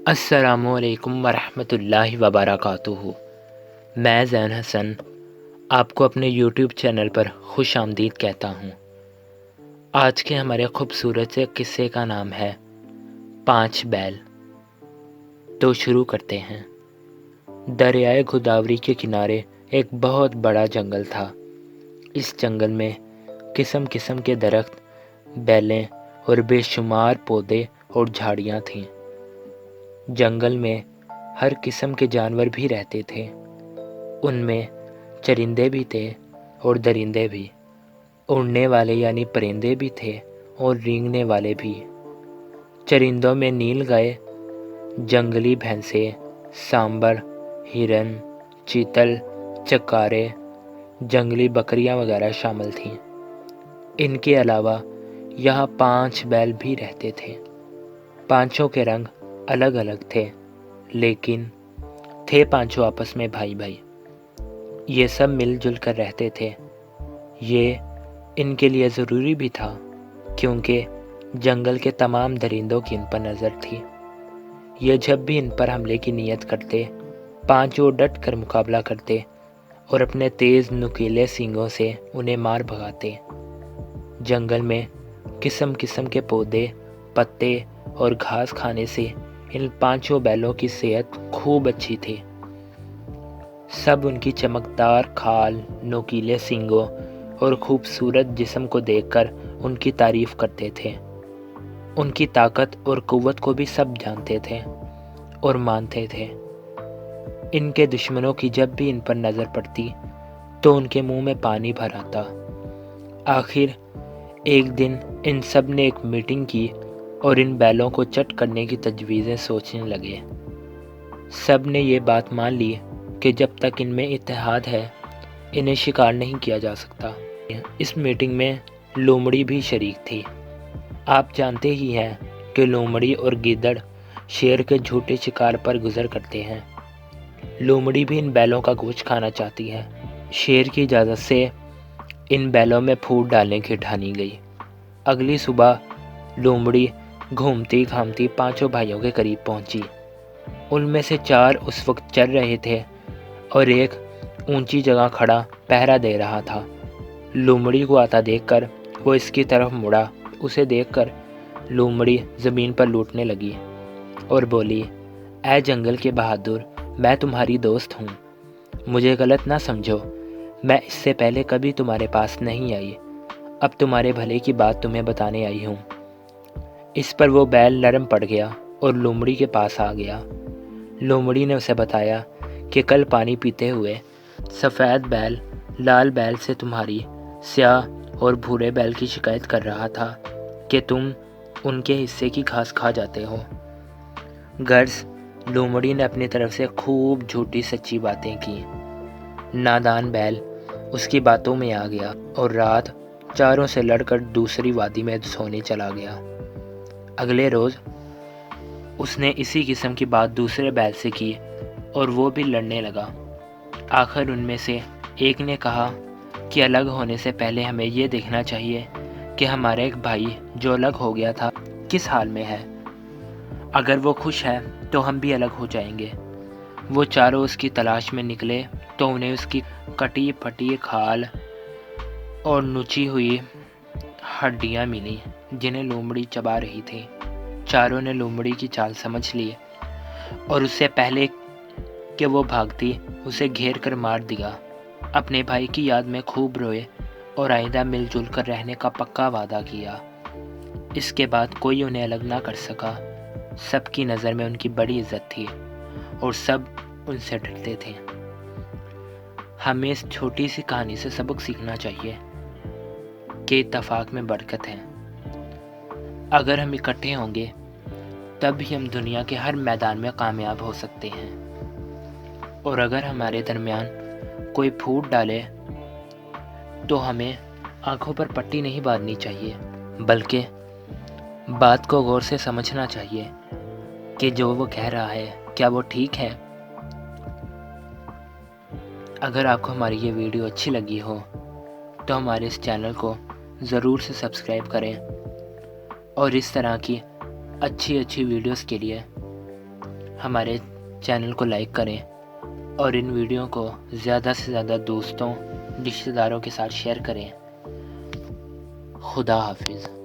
السلام علیکم ورحمۃ اللہ وبرکاتہ۔ میں زین حسن آپ کو اپنے یوٹیوب چینل پر خوش آمدید کہتا ہوں۔ آج کے ہمارے خوبصورت سے قصے کا نام ہے 5 بیل۔ تو شروع کرتے ہیں۔ دریائے گوداوری کے کنارے ایک بہت بڑا جنگل تھا۔ اس جنگل میں قسم قسم کے درخت، بیلیں اور بے شمار پودے اور جھاڑیاں تھیں۔ جنگل میں ہر قسم کے جانور بھی رہتے تھے۔ ان میں چرندے بھی تھے اور درندے بھی، اڑنے والے یعنی پرندے بھی تھے اور رینگنے والے بھی۔ چرندوں میں نیل گائے، جنگلی بھینسیں، سانبر، ہرن، چیتل، چکارے، جنگلی بکریاں وغیرہ شامل تھیں۔ ان کے علاوہ یہاں 5 بیل بھی رہتے تھے۔ پانچوں کے رنگ الگ الگ تھے، لیکن تھے پانچوں آپس میں بھائی بھائی۔ یہ سب مل جل کر رہتے تھے۔ یہ ان کے لیے ضروری بھی تھا، کیونکہ جنگل کے تمام درندوں کی ان پر نظر تھی۔ یہ جب بھی ان پر حملے کی نیت کرتے، پانچوں ڈٹ کر مقابلہ کرتے اور اپنے تیز نکیلے سینگوں سے انہیں مار بھگاتے۔ جنگل میں قسم قسم کے پودے، پتے اور گھاس کھانے سے ان 5 بیلوں کی صحت خوب اچھی تھی۔ سب ان کی چمکدار کھال، نوکیلے سینگوں اور خوبصورت جسم کو دیکھ کر ان کی تعریف کرتے تھے۔ ان کی طاقت اور قوت کو بھی سب جانتے تھے اور مانتے تھے۔ ان کے دشمنوں کی جب بھی ان پر نظر پڑتی تو ان کے منہ میں پانی بھر آتا۔ آخر ایک دن ان سب نے ایک میٹنگ کی اور ان بیلوں کو چٹ کرنے کی تجویزیں سوچنے لگے۔ سب نے یہ بات مان لی کہ جب تک ان میں اتحاد ہے، انہیں شکار نہیں کیا جا سکتا۔ اس میٹنگ میں لومڑی بھی شریک تھی۔ آپ جانتے ہی ہیں کہ لومڑی اور گیدڑ شیر کے جھوٹے شکار پر گزر کرتے ہیں۔ لومڑی بھی ان بیلوں کا گوشت کھانا چاہتی ہے۔ شیر کی اجازت سے ان بیلوں میں پھوٹ ڈالنے کی ٹھانی گئی۔ اگلی صبح لومڑی گھومتی گھامتی 5 بھائیوں کے قریب پہنچی۔ ان میں سے 4 اس وقت چل رہے تھے اور ایک اونچی جگہ کھڑا پہرا دے رہا تھا۔ لومڑی کو آتا دیکھ کر وہ اس کی طرف مڑا۔ اسے دیکھ کر لومڑی زمین پر لوٹنے لگی اور بولی، اے جنگل کے بہادر، میں تمہاری دوست ہوں، مجھے غلط نہ سمجھو۔ میں اس سے پہلے کبھی تمہارے پاس نہیں آئی، اب تمہارے بھلے کی بات تمہیں بتانے آئی ہوں۔ اس پر وہ بیل نرم پڑ گیا اور لومڑی کے پاس آ گیا۔ لومڑی نے اسے بتایا کہ کل پانی پیتے ہوئے سفید بیل لال بیل سے تمہاری سیاہ اور بھورے بیل کی شکایت کر رہا تھا کہ تم ان کے حصے کی گھاس کھا جاتے ہو۔ غرض لومڑی نے اپنی طرف سے خوب جھوٹی سچی باتیں کی۔ نادان بیل اس کی باتوں میں آ گیا اور رات چاروں سے لڑ کر دوسری وادی میں سونے چلا گیا۔ اگلے روز اس نے اسی قسم کی بات دوسرے بیل سے کی اور وہ بھی لڑنے لگا۔ آخر ان میں سے ایک نے کہا کہ الگ ہونے سے پہلے ہمیں یہ دیکھنا چاہیے کہ ہمارا ایک بھائی جو الگ ہو گیا تھا کس حال میں ہے۔ اگر وہ خوش ہے تو ہم بھی الگ ہو جائیں گے۔ وہ چاروں اس کی تلاش میں نکلے تو انہیں اس کی کٹی پھٹی کھال اور نچی ہوئی ہڈیاں ملی جنہیں لومڑی چبا رہی تھی۔ چاروں نے لومڑی کی چال سمجھ لی اور اس سے پہلے کہ وہ بھاگتی اسے گھیر کر مار دیا۔ اپنے بھائی کی یاد میں خوب روئے اور آئندہ مل جل کر رہنے کا پکا وعدہ کیا۔ اس کے بعد کوئی انہیں الگ نہ کر سکا۔ سب کی نظر میں ان کی بڑی عزت تھی اور سب ان سے ڈرتے تھے۔ ہمیں اس چھوٹی سی کہانی سے سبق سیکھنا چاہیے کہ اتفاق میں برکت ہے۔ اگر ہم اکٹھے ہوں گے تب ہی ہم دنیا کے ہر میدان میں کامیاب ہو سکتے ہیں، اور اگر ہمارے درمیان کوئی پھوٹ ڈالے تو ہمیں آنکھوں پر پٹی نہیں باندھنی چاہیے، بلکہ بات کو غور سے سمجھنا چاہیے کہ جو وہ کہہ رہا ہے کیا وہ ٹھیک ہے۔ اگر آپ کو ہماری یہ ویڈیو اچھی لگی ہو تو ہمارے اس چینل کو ضرور سے سبسکرائب کریں اور اس طرح کی اچھی ویڈیوز کے لیے ہمارے چینل کو لائک کریں اور ان ویڈیو کو زیادہ سے زیادہ دوستوں رشتہ داروں کے ساتھ شیئر کریں۔ خدا حافظ۔